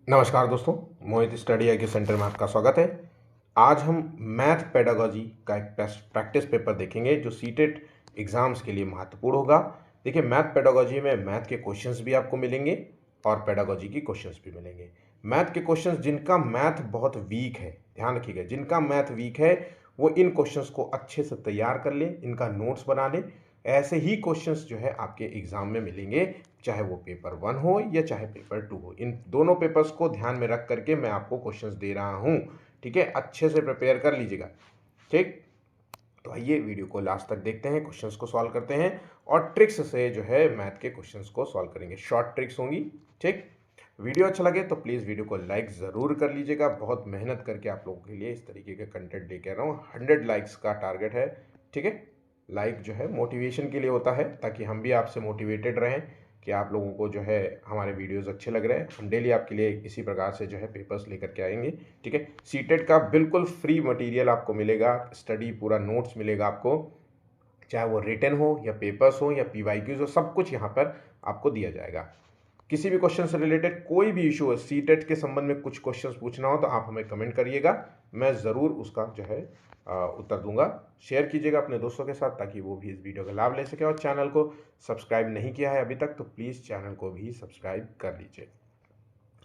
नमस्कार दोस्तों, मोहित स्टडी आई सेंटर में आपका स्वागत है। आज हम मैथ पेडागोजी का एक प्रैक्टिस पेपर देखेंगे जो सीटेट एग्ज़ाम्स के लिए महत्वपूर्ण होगा। देखिए, मैथ पेडागोजी में मैथ के क्वेश्चंस भी आपको मिलेंगे और पेडागोजी की क्वेश्चंस भी मिलेंगे। मैथ के क्वेश्चंस जिनका मैथ बहुत वीक है, ध्यान रखिएगा, जिनका मैथ वीक है वो इन क्वेश्चंस को अच्छे से तैयार कर लें, इनका नोट्स बना लें। ऐसे ही क्वेश्चंस जो है आपके एग्ज़ाम में मिलेंगे, चाहे वो पेपर 1 हो या चाहे पेपर 2 हो। इन दोनों पेपर्स को ध्यान में रख करके मैं आपको क्वेश्चंस दे रहा हूँ, ठीक है? अच्छे से प्रिपेयर कर लीजिएगा, ठीक? तो आइए वीडियो को लास्ट तक देखते हैं, क्वेश्चंस को सॉल्व करते हैं और ट्रिक्स से जो है मैथ के क्वेश्चंस को सॉल्व करेंगे। शॉर्ट ट्रिक्स होंगी, ठीक? वीडियो अच्छा लगे तो प्लीज़ वीडियो को लाइक ज़रूर कर लीजिएगा। बहुत मेहनत करके आप लोगों के लिए इस तरीके के कंटेंट लेके आ रहा हूँ। 100 लाइक्स का टारगेट है, ठीक है? लाइक जो है मोटिवेशन के लिए होता है, ताकि हम भी आपसे मोटिवेटेड रहें कि आप लोगों को जो है हमारे वीडियोस अच्छे लग रहे हैं। हम डेली आपके लिए इसी प्रकार से जो है पेपर्स लेकर के आएंगे, ठीक है? सीटेट का बिल्कुल फ्री मटेरियल आपको मिलेगा, स्टडी पूरा नोट्स मिलेगा आपको, चाहे वो रिटन हो या पेपर्स हो या पीवाईक्यूज हो, सब कुछ यहाँ पर आपको दिया जाएगा। किसी भी क्वेश्चन से रिलेटेड कोई भी इशू है, सीटेट के संबंध में कुछ क्वेश्चंस पूछना हो तो आप हमें कमेंट करिएगा, मैं ज़रूर उसका जो है उत्तर दूंगा। शेयर कीजिएगा अपने दोस्तों के साथ ताकि वो भी इस वीडियो का लाभ ले सके, और चैनल को सब्सक्राइब नहीं किया है अभी तक तो प्लीज़ चैनल को भी सब्सक्राइब कर लीजिए।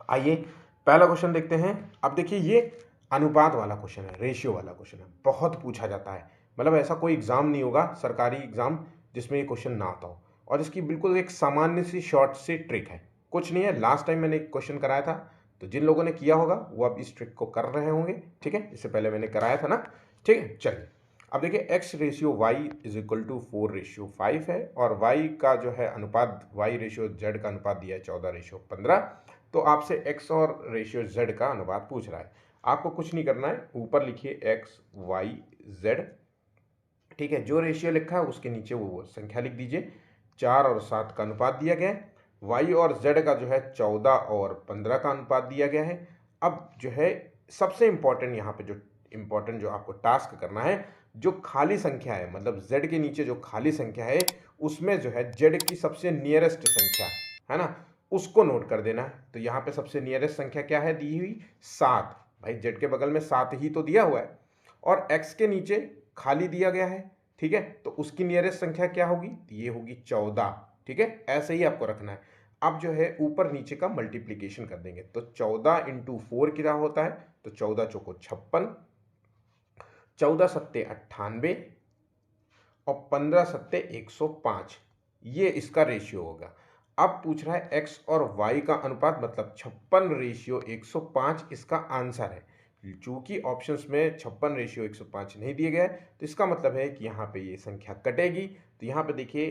आइए पहला क्वेश्चन देखते हैं। अब देखिए, ये अनुपात वाला क्वेश्चन है, रेशियो वाला क्वेश्चन है, बहुत पूछा जाता है। मतलब ऐसा कोई एग्जाम नहीं होगा, सरकारी एग्जाम, जिसमें ये क्वेश्चन ना आता हो। और इसकी बिल्कुल एक सामान्य सी शॉर्ट सी ट्रिक है, कुछ नहीं है। लास्ट टाइम मैंने एक क्वेश्चन कराया था, तो जिन लोगों ने किया होगा वो अब इस ट्रिक को कर रहे होंगे, ठीक है? इससे पहले मैंने कराया था ना, ठीक है? चलिए, अब देखिए, x ratio y is equal to 4:5 है और y का जो है अनुपात, y रेशियो z का अनुपात दिया है 14:15। तो आपसे x और रेशियो z का अनुपात पूछ रहा है। आपको कुछ नहीं करना है, ऊपर लिखिए x y z, ठीक है? जो रेशियो लिखा है उसके नीचे वो संख्या लिख दीजिए। 4 और 7 का अनुपात दिया गया है। y और z का जो है 14 और 15 का अनुपात दिया गया है। अब जो है सबसे इंपॉर्टेंट, यहाँ पे जो इंपॉर्टेंट जो आपको टास्क करना है, जो खाली संख्या है, मतलब z के नीचे जो खाली संख्या है उसमें जो है z की सबसे नियरेस्ट संख्या है ना, उसको नोट कर देना है। तो यहाँ पे सबसे नियरेस्ट संख्या क्या है दी हुई? 7। भाई z के बगल में 7 ही तो दिया हुआ है और x के नीचे खाली दिया गया है, ठीक है? तो उसकी नियरेस्ट संख्या क्या होगी? ये होगी 14, ठीक है? ऐसे ही आपको रखना है। अब जो है ऊपर नीचे का मल्टीप्लीकेशन कर देंगे, तो 14 इंटू 4 क्या होता है? तो 14 चौको 56, 14 सत्ते 98 और 15 सत्ते 105, ये इसका रेशियो होगा। अब पूछ रहा है x और y का अनुपात, मतलब 56:105 इसका आंसर है। चूंकि ऑप्शंस में 56:105 नहीं दिए गए, तो इसका मतलब है कि यहाँ पे ये संख्या कटेगी। तो यहाँ पे देखिए,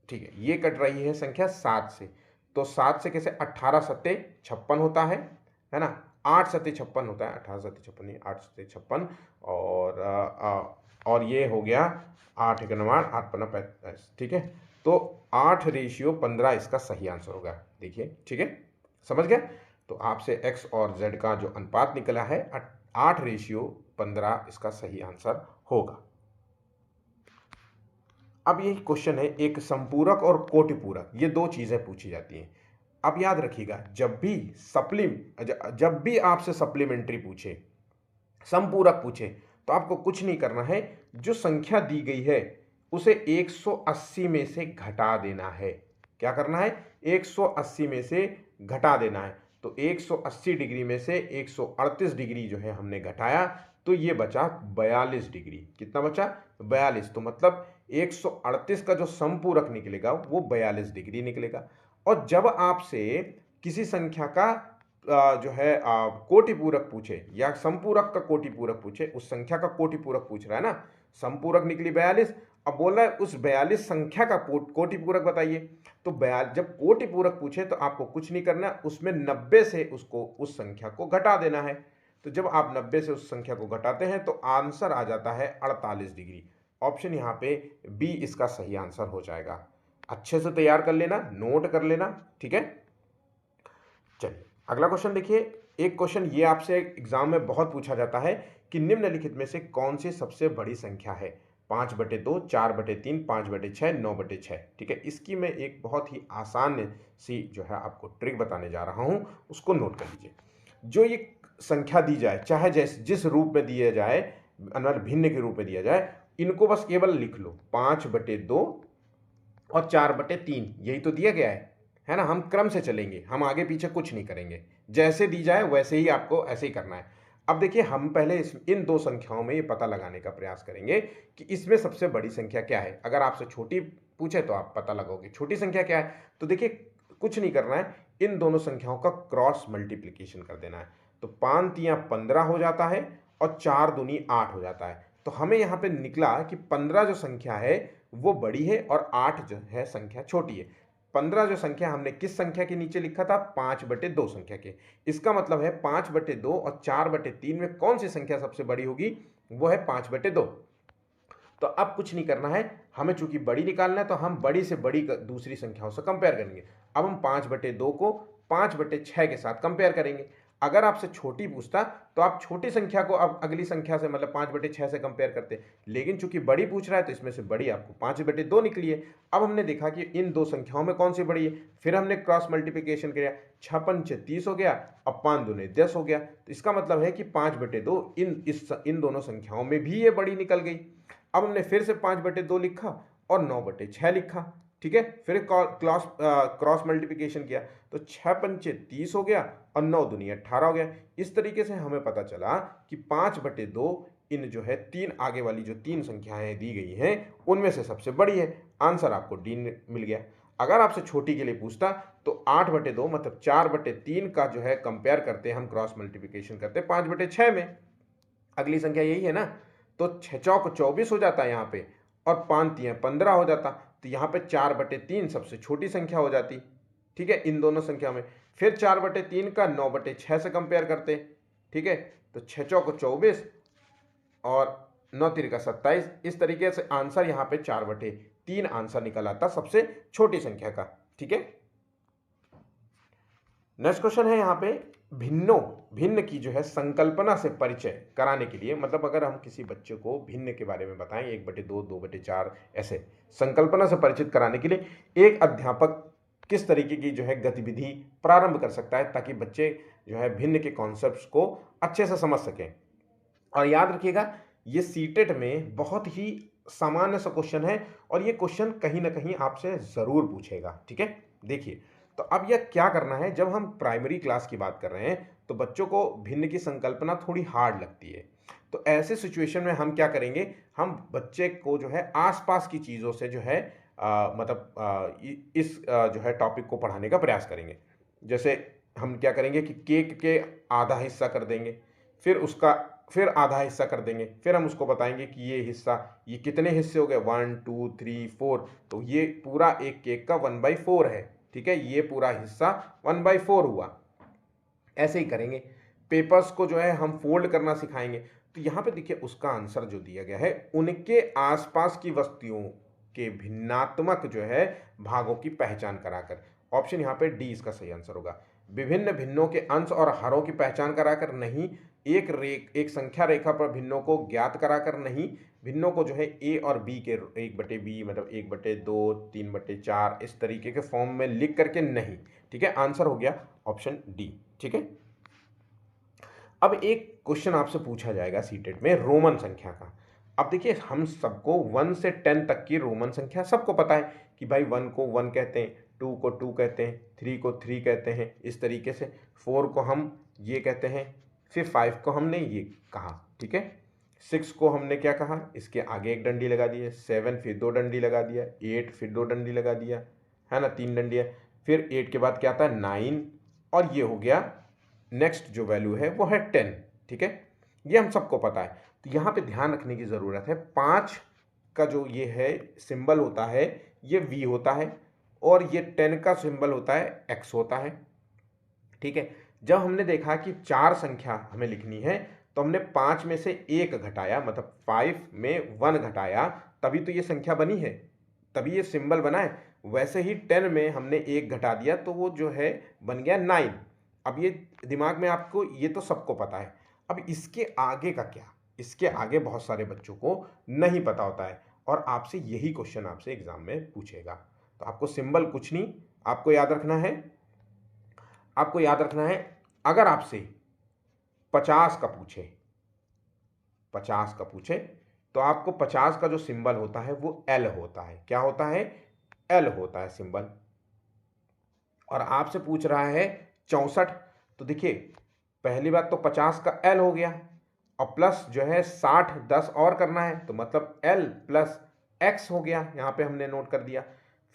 ठीक है, ये कट रही है संख्या 7 से। तो 7 से कैसे? 18 सत्ते 56 होता है ना? 8 सत्ते 56 होता है, 18 सत्ते 56 नहीं, 8 सत्ते 56। और ये हो गया 8 एक 9 8 पन्ना 45, ठीक है? तो 8:15 इसका सही आंसर होगा। देखिए, ठीक है, समझ गए? तो आपसे x और z का जो अनुपात निकला है 8:15 इसका सही आंसर होगा। अब ये क्वेश्चन है, एक संपूरक और कोटिपूरक, ये दो चीजें पूछी जाती हैं। अब याद रखिएगा, जब भी आपसे सप्लीमेंट्री पूछे, संपूरक पूछे, तो आपको कुछ नहीं करना है। जो संख्या दी गई है उसे 180 में से घटा देना है। क्या करना है? 180 में से घटा देना है। तो 180 डिग्री में से 138 डिग्री जो है हमने घटाया, तो ये बचा 42 डिग्री। कितना बचा? 42। तो मतलब 138 का जो संपूरक निकलेगा वो 42 डिग्री निकलेगा। और जब आपसे किसी संख्या का जो है कोटिपूरक पूछे या संपूरक का कोटिपूरक पूछे, उस संख्या का कोटिपूरक पूछ रहा है ना, संपूरक निकली 42, अब बोल रहा है उस 42 संख्या का कोटिपूरक बताइए। तो जब कोटिपूरक पूछे तो आपको कुछ नहीं करना, उसमें 90 से उसको उस संख्या को घटा देना है। तो जब आप 90 से उस संख्या को घटाते हैं तो आंसर आ जाता है 48 डिग्री। ऑप्शन यहाँ पे बी इसका सही आंसर हो जाएगा। अच्छे से तैयार कर लेना, नोट कर लेना, ठीक है? चलिए अगला क्वेश्चन देखिए। एक क्वेश्चन ये आपसे एग्जाम में बहुत पूछा जाता है कि निम्नलिखित में से कौन सी सबसे बड़ी संख्या है? 5/2, 4/3, 5/6, 9/6। ठीक है, इसकी मैं एक बहुत ही आसान सी जो है आपको ट्रिक बताने जा रहा हूँ, उसको नोट कर लीजिए। जो ये संख्या दी जाए, चाहे जैसे जिस रूप में दिया जाए, मतलब भिन्न के रूप में दिया जाए, इनको बस केवल लिख लो 5/2 और 4/3, यही तो दिया गया है ना। हम क्रम से चलेंगे, हम आगे पीछे कुछ नहीं करेंगे, जैसे दी जाए वैसे ही आपको ऐसे ही करना है। अब देखिए, हम पहले इन दो संख्याओं में ये पता लगाने का प्रयास करेंगे कि इसमें सबसे बड़ी संख्या क्या है। अगर आपसे छोटी पूछे तो आप पता लगाओगे छोटी संख्या क्या है। तो देखिए, कुछ नहीं करना है, इन दोनों संख्याओं का क्रॉस मल्टीप्लिकेशन कर देना है। तो 5 तियां 15 हो जाता है और 4 दूनी 8 हो जाता है। तो हमें यहाँ पे निकला कि 15 जो संख्या है वो बड़ी है और 8 जो है संख्या छोटी है। 15 जो संख्या हमने किस संख्या के नीचे लिखा था, 5/2 संख्या के। इसका मतलब है 5/2 और 4/3 में कौन सी संख्या सबसे बड़ी होगी, वो है 5/2। तो अब कुछ नहीं करना है, हमें चूंकि बड़ी निकालना है तो हम बड़ी से बड़ी दूसरी संख्याओं से कंपेयर करेंगे। अब हम 5/2 को 5/6 के साथ कंपेयर करेंगे। अगर आपसे छोटी पूछता तो आप छोटी संख्या को अब अगली संख्या से, मतलब 5/6 से कंपेयर करते, लेकिन चूंकि बड़ी पूछ रहा है तो इसमें से बड़ी आपको 5/2 निकली है। अब हमने देखा कि इन दो संख्याओं में कौन सी बड़ी है, फिर हमने क्रॉस मल्टीप्लिकेशन किया, 6×5 = 30 हो गया, अब 5 दूने 10 हो गया। तो इसका मतलब है कि 5/2 इन दोनों संख्याओं में भी ये बड़ी निकल गई। अब हमने फिर से 5/2 लिखा और 9/6 लिखा। ठीक है, फिर क्रॉस मल्टीप्लिकेशन किया तो 6×5 = 30 हो गया और 9 दूनी 18 हो गया। इस तरीके से हमें पता चला कि 5/2 इन जो है तीन आगे वाली जो तीन संख्याएं दी गई हैं उनमें से सबसे बड़ी है। आंसर आपको डी मिल गया। अगर आपसे छोटी के लिए पूछता तो 8/2 मतलब 4/3 का जो है कंपेयर करते, हम क्रॉस मल्टीप्लिकेशन करते 5/6 में। अगली संख्या यही है ना, तो 6 चौक 24 हो जाता है यहाँ पे और 5 तियां 15 हो जाता। तो यहाँ पे 4/3 सबसे छोटी संख्या हो जाती। ठीक है, इन दोनों संख्या में फिर 4/3 का 9/6 से कंपेयर करते। ठीक है, तो 6 चौक 24 और 9 तिरिका 27। इस तरीके से आंसर यहाँ पे 4/3 आंसर निकल आता सबसे छोटी संख्या का। ठीक है, नेक्स्ट क्वेश्चन है यहाँ पे, भिन्न की जो है संकल्पना से परिचय कराने के लिए, मतलब अगर हम किसी बच्चे को भिन्न के बारे में बताएं, 1/2, 2/4, ऐसे संकल्पना से परिचित कराने के लिए एक अध्यापक किस तरीके की जो है गतिविधि प्रारंभ कर सकता है ताकि बच्चे जो है भिन्न के कॉन्सेप्ट्स को अच्छे से समझ सकें। और याद रखिएगा, ये सीटेट में बहुत ही सामान्य सा क्वेश्चन है और ये क्वेश्चन कहीं ना कहीं आपसे ज़रूर पूछेगा। ठीक है, देखिए, तो अब यह क्या करना है, जब हम प्राइमरी क्लास की बात कर रहे हैं तो बच्चों को भिन्न की संकल्पना थोड़ी हार्ड लगती है। तो ऐसे सिचुएशन में हम क्या करेंगे, हम बच्चे को जो है आसपास की चीज़ों से जो है जो है टॉपिक को पढ़ाने का प्रयास करेंगे। जैसे हम क्या करेंगे कि केक के आधा हिस्सा कर देंगे, फिर आधा हिस्सा कर देंगे, फिर हम उसको बताएंगे कि ये हिस्सा, ये कितने हिस्से हो गए, 1 2 3 4, तो ये पूरा एक केक का 1/4 है। ठीक है, ये पूरा हिस्सा 1/4 हुआ। ऐसे ही करेंगे, पेपर्स को जो है हम फोल्ड करना सिखाएंगे। तो यहाँ पे देखिए, उसका आंसर जो दिया गया है, उनके आसपास की वस्तुओं के भिन्नात्मक जो है भागों की पहचान कराकर। ऑप्शन यहाँ पे डी इसका सही आंसर होगा। विभिन्न भिन्नों के अंश और हरों की पहचान कराकर नहीं, एक संख्या रेखा पर भिन्नों को ज्ञात कराकर नहीं, भिन्नों को जो है ए और बी के 1/b मतलब 1/2 3/4 इस तरीके के फॉर्म में लिख करके नहीं। ठीक है, आंसर हो गया ऑप्शन डी। ठीक है, अब एक क्वेश्चन आपसे पूछा जाएगा सीटेट में रोमन संख्या का। अब देखिए, हम सबको 1 से 10 तक की रोमन संख्या सबको पता है कि भाई 1 को 1 कहते हैं, 2 को 2 कहते हैं, 3 को 3 कहते हैं, इस तरीके से 4 को हम ये कहते हैं, फिर 5 को हमने ये कहा। ठीक है, 6 को हमने क्या कहा, इसके आगे एक डंडी लगा दी है, 7 फिर 2 डंडी लगा दिया, 8 फिर 2 डंडी लगा दिया, है ना, 3 डंडी है। फिर 8 के बाद क्या आता है, 9, और ये हो गया नेक्स्ट जो वैल्यू है वो है 10। ठीक है, ये हम सबको पता है। तो यहाँ पे ध्यान रखने की ज़रूरत है, 5 का जो ये है सिंबल होता है ये V होता है और ये 10 का सिंबल होता है X होता है। ठीक है, जब हमने देखा कि 4 संख्या हमें लिखनी है तो हमने 5 में से 1 घटाया, मतलब 5 में 1 घटाया, तभी तो ये संख्या बनी है, तभी ये सिंबल बना है। वैसे ही 10 में हमने 1 घटा दिया तो वो जो है बन गया 9। अब ये दिमाग में आपको, ये तो सबको पता है। अब इसके आगे का क्या, इसके आगे बहुत सारे बच्चों को नहीं पता होता है और आपसे यही क्वेश्चन आपसे एग्जाम में पूछेगा। तो आपको सिंबल कुछ नहीं, आपको याद रखना है, अगर आपसे 50 का पूछे, 50 का पूछे तो आपको 50 का जो सिंबल होता है वो एल होता है। क्या होता है? एल होता है सिंबल। और आपसे पूछ रहा है 64, तो देखिए पहली बात तो 50 का एल हो गया और प्लस जो है 60 10 और करना है तो मतलब एल प्लस एक्स हो गया, यहाँ पे हमने नोट कर दिया।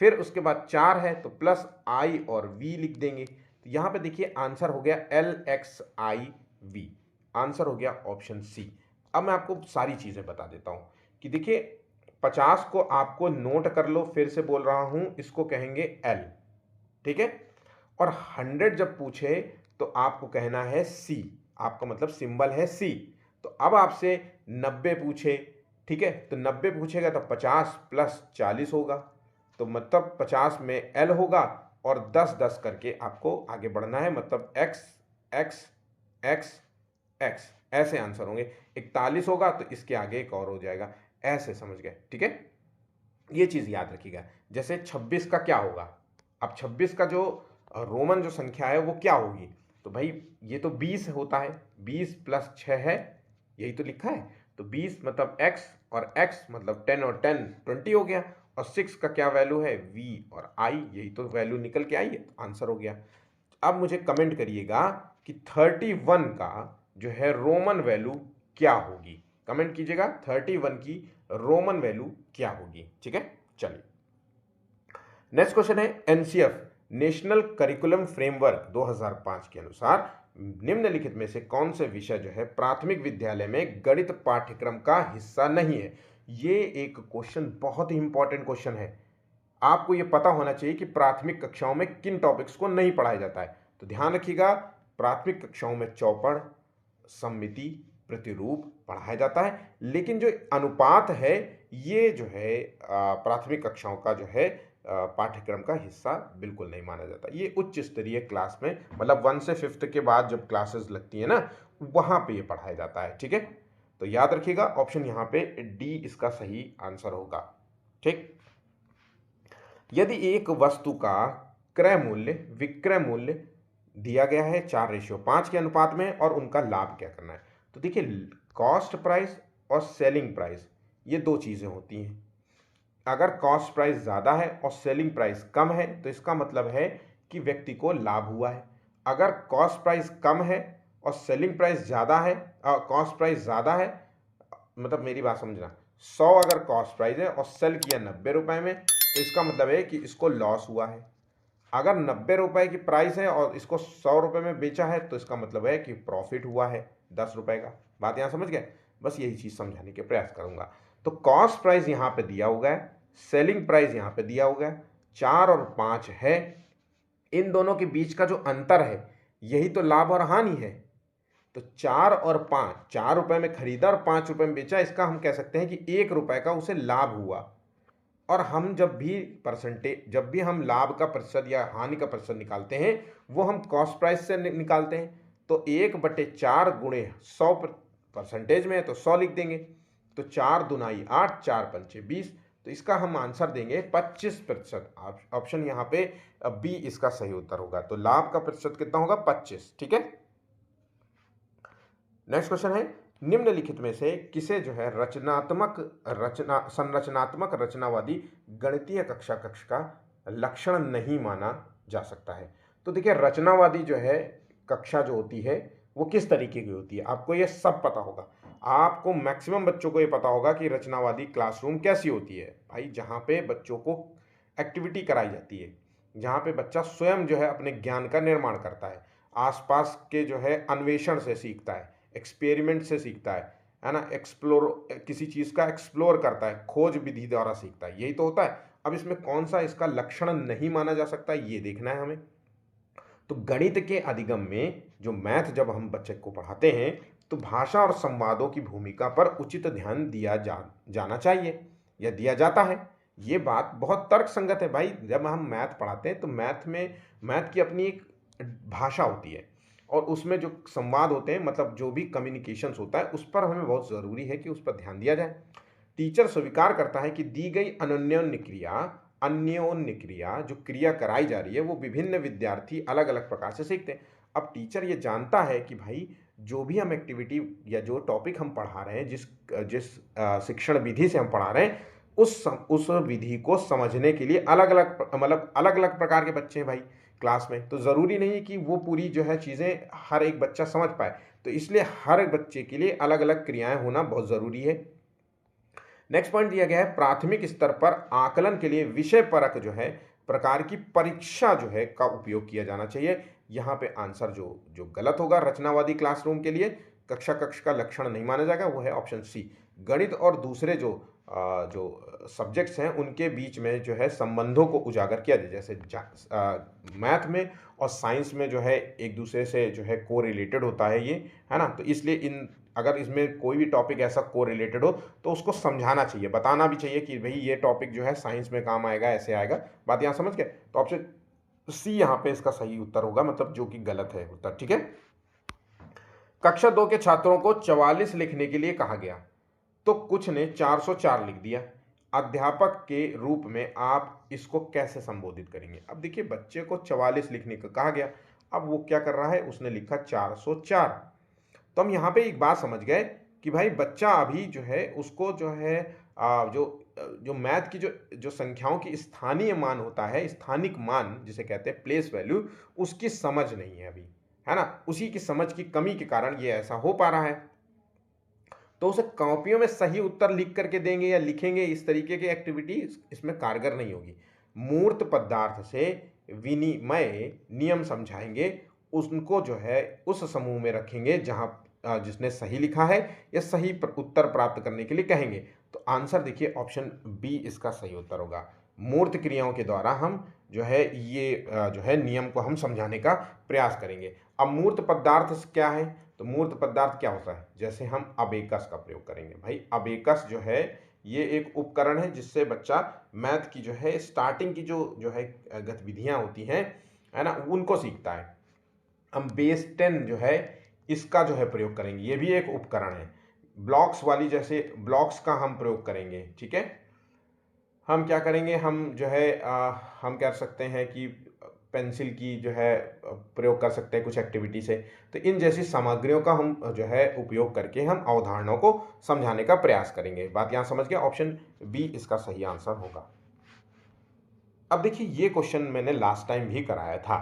फिर उसके बाद 4 है तो प्लस आई और वी लिख देंगे। तो यहाँ पे देखिए आंसर हो गया L X I V, answer हो गया ऑप्शन सी। अब मैं आपको सारी चीज़ें बता देता हूँ कि देखिए 50 को आपको नोट कर लो, फिर से बोल रहा हूँ, इसको कहेंगे एल, ठीक है। और 100 जब पूछे तो आपको कहना है सी, आपका मतलब सिंबल है सी। तो अब आपसे 90 पूछे, ठीक है, तो 90 पूछेगा तो 50 प्लस 40 होगा, तो मतलब 50 में एल होगा और 10 10 करके आपको आगे बढ़ना है, मतलब एक्स एक्स एक्स एक्स, ऐसे आंसर होंगे। 41 होगा तो इसके आगे एक और हो जाएगा, ऐसे समझ गए, ठीक है। ये चीज़ याद रखिएगा। जैसे 26 का क्या होगा, अब 26 का जो रोमन जो संख्या है वो क्या होगी, तो भाई ये तो 20 होता है, 20 प्लस 6 है, यही तो लिखा है। तो 20 मतलब x और x मतलब 10 और 10 20 हो गया। और 6 का क्या वैल्यू है, v और i, यही तो वैल्यू निकल के आई है, आंसर हो गया। अब मुझे कमेंट करिएगा कि 31 का जो है रोमन वैल्यू क्या होगी, कमेंट कीजिएगा 31 की रोमन वैल्यू क्या होगी, ठीक है। चलिए नेक्स्ट क्वेश्चन है, एनसीएफ नेशनल करिकुलम फ्रेमवर्क 2005 के अनुसार निम्नलिखित में से कौन से विषय जो है प्राथमिक विद्यालय में गणित पाठ्यक्रम का हिस्सा नहीं है। ये एक क्वेश्चन बहुत ही इंपॉर्टेंट क्वेश्चन है, आपको ये पता होना चाहिए कि प्राथमिक कक्षाओं में किन टॉपिक्स को नहीं पढ़ाया जाता है। तो ध्यान रखिएगा, प्राथमिक कक्षाओं में चौपड़, सममिति, प्रतिरूप पढ़ाया जाता है, लेकिन जो अनुपात है ये जो है प्राथमिक कक्षाओं का जो है पाठ्यक्रम का हिस्सा बिल्कुल नहीं माना जाता। ये उच्च स्तरीय क्लास में, मतलब 1 से 5th के बाद जब क्लासेस लगती है ना, वहाँ पे ये पढ़ाया जाता है, ठीक है। तो याद रखिएगा ऑप्शन यहाँ पे डी इसका सही आंसर होगा, ठीक। यदि एक वस्तु का क्रय मूल्य विक्रय मूल्य दिया गया है 4:5 के अनुपात में और उनका लाभ क्या करना है, तो देखिए कॉस्ट प्राइस और सेलिंग प्राइस ये दो चीज़ें होती हैं। अगर कॉस्ट प्राइस ज़्यादा है और सेलिंग प्राइस कम है तो इसका मतलब है कि व्यक्ति को लाभ हुआ है। अगर कॉस्ट प्राइस कम है और सेलिंग प्राइस ज़्यादा है, कॉस्ट प्राइस ज़्यादा है, मतलब मेरी बात समझना, 100 अगर कॉस्ट प्राइस है और सेल किया 90 रुपए में तो इसका मतलब है कि इसको लॉस हुआ है। अगर 90 रुपए की प्राइस है और इसको 100 रुपए में बेचा है तो इसका मतलब है कि प्रॉफिट हुआ है 10 रुपए का। बात यहाँ समझ गए, बस यही चीज़ समझाने के प्रयास करूंगा। तो कॉस्ट प्राइस यहाँ पे दिया हुआ है, सेलिंग प्राइस यहाँ पे दिया हुआ है, 4 और 5 है, इन दोनों के बीच का जो अंतर है यही तो लाभ और हानि है। तो 4 और 5, 4 रुपए में खरीदा और 5 रुपए में बेचा, इसका हम कह सकते हैं कि 1 रुपए का उसे लाभ हुआ। और हम जब भी हम लाभ का प्रतिशत या हानि का प्रतिशत निकालते हैं वो हम कॉस्ट प्राइस से निकालते हैं। तो 1/4 गुणे 100% में है तो 100 लिख देंगे। तो 4 दूनाई 8, 4 पंचे 20, तो इसका हम आंसर देंगे 25%। ऑप्शन यहाँ पे बी इसका सही उत्तर होगा। तो लाभ का प्रतिशत कितना होगा, 25, ठीक है। नेक्स्ट क्वेश्चन है, निम्नलिखित में से किसे जो है संरचनात्मक रचनावादी गणितीय कक्ष का लक्षण नहीं माना जा सकता है। तो देखिए रचनावादी जो है कक्षा जो होती है वो किस तरीके की होती है, आपको ये सब पता होगा। आपको मैक्सिमम बच्चों को ये पता होगा कि रचनावादी क्लासरूम कैसी होती है भाई, जहाँ पे बच्चों को एक्टिविटी कराई जाती है, जहाँ पे बच्चा स्वयं जो है अपने ज्ञान का निर्माण करता है, आसपास के जो है अन्वेषण से सीखता है, एक्सपेरिमेंट से सीखता है ना, किसी चीज़ का एक्सप्लोर करता है, खोज विधि द्वारा सीखता है, यही तो होता है। अब इसमें कौन सा इसका लक्षण नहीं माना जा सकता ये देखना है हमें। तो गणित के अधिगम में जो मैथ जब हम बच्चे को पढ़ाते हैं तो भाषा और संवादों की भूमिका पर उचित ध्यान जाना चाहिए या दिया जाता है। ये बात बहुत तर्क संगत है भाई। जब हम मैथ पढ़ाते हैं तो मैथ की अपनी एक भाषा होती है, और उसमें जो संवाद होते हैं, मतलब जो भी कम्युनिकेशंस होता है, उस पर हमें बहुत ज़रूरी है कि उस पर ध्यान दिया जाए। टीचर स्वीकार करता है कि दी गई अन्योन्य क्रिया जो क्रिया कराई जा रही है, वो विभिन्न विद्यार्थी अलग अलग प्रकार से सीखते हैं। अब टीचर ये जानता है कि भाई जो भी हम एक्टिविटी या जो टॉपिक हम पढ़ा रहे हैं, जिस जिस शिक्षण विधि से हम पढ़ा रहे हैं, उस विधि को समझने के लिए अलग अलग मतलब अलग अलग प्रकार के बच्चे हैं भाई क्लास में। तो ज़रूरी नहीं है कि वो पूरी जो है चीज़ें हर एक बच्चा समझ पाए। तो इसलिए हर एक बच्चे के लिए अलग अलग क्रियाएं होना बहुत ज़रूरी है। नेक्स्ट पॉइंट दिया गया है, प्राथमिक स्तर पर आकलन के लिए विषय परक जो है प्रकार की परीक्षा जो है का उपयोग किया जाना चाहिए। यहाँ पे आंसर जो जो गलत होगा रचनावादी क्लासरूम के लिए, कक्षा कक्ष का लक्षण नहीं माना जाएगा, वो है ऑप्शन सी। गणित और दूसरे जो सब्जेक्ट्स हैं उनके बीच में जो है संबंधों को उजागर किया जाए, जैसे मैथ में और साइंस में जो है एक दूसरे से जो है को रिलेटेड होता है ये, है ना। तो इसलिए इन अगर इसमें कोई भी टॉपिक ऐसा को रिलेटेड हो तो उसको समझाना चाहिए, बताना भी चाहिए कि भाई ये टॉपिक जो है साइंस में काम आएगा, ऐसे आएगा। बात यहाँ समझ गए? तो ऑप्शन सी यहाँ पे इसका सही उत्तर होगा, मतलब जो कि गलत है उत्तर, ठीक है। कक्षा 2 के छात्रों को 44 लिखने के लिए कहा गया, तो कुछ ने 404 लिख दिया। अध्यापक के रूप में आप इसको कैसे संबोधित करेंगे? अब देखिए बच्चे को 44 लिखने को कहा गया, अब वो क्या कर रहा है, उसने लिखा 404। तो हम यहाँ पे एक बात समझ गए कि भाई बच्चा अभी जो है उसको जो है जो मैथ की जो संख्याओं की स्थानीय मान होता है, स्थानिक मान जिसे कहते हैं प्लेस वैल्यू, उसकी समझ नहीं है अभी, है ना। उसी की समझ की कमी के कारण ये ऐसा हो पा रहा है। तो उसे कॉपियों में सही उत्तर लिख करके देंगे या लिखेंगे, इस तरीके की एक्टिविटी इसमें कारगर नहीं होगी। मूर्त पदार्थ से विनिमय नियम समझाएंगे, उनको जो है उस समूह में रखेंगे जहां जिसने सही लिखा है, या सही उत्तर प्राप्त करने के लिए कहेंगे। तो आंसर देखिए ऑप्शन बी इसका सही उत्तर होगा। मूर्त क्रियाओं के द्वारा हम जो है ये जो है नियम को हम समझाने का प्रयास करेंगे। अब मूर्त पदार्थ क्या है? तो मूर्त पदार्थ क्या होता है? जैसे हम अबेकस का प्रयोग करेंगे भाई। अबेकस जो है ये एक उपकरण है जिससे बच्चा मैथ की जो है स्टार्टिंग की जो है गतिविधियां होती हैं, है ना, उनको सीखता है। हम बेस 10 जो है इसका जो है प्रयोग करेंगे, ये भी एक उपकरण है। ब्लॉक्स वाली जैसे ब्लॉक्स का हम प्रयोग करेंगे, ठीक है। हम क्या करेंगे, हम जो है हम कर सकते हैं कि पेंसिल की जो है प्रयोग कर सकते हैं कुछ एक्टिविटी से। तो इन जैसी सामग्रियों का हम जो है उपयोग करके हम अवधारणाओं को समझाने का प्रयास करेंगे। बात यहाँ समझ गया, ऑप्शन बी इसका सही आंसर होगा। अब देखिए ये क्वेश्चन मैंने लास्ट टाइम भी कराया था।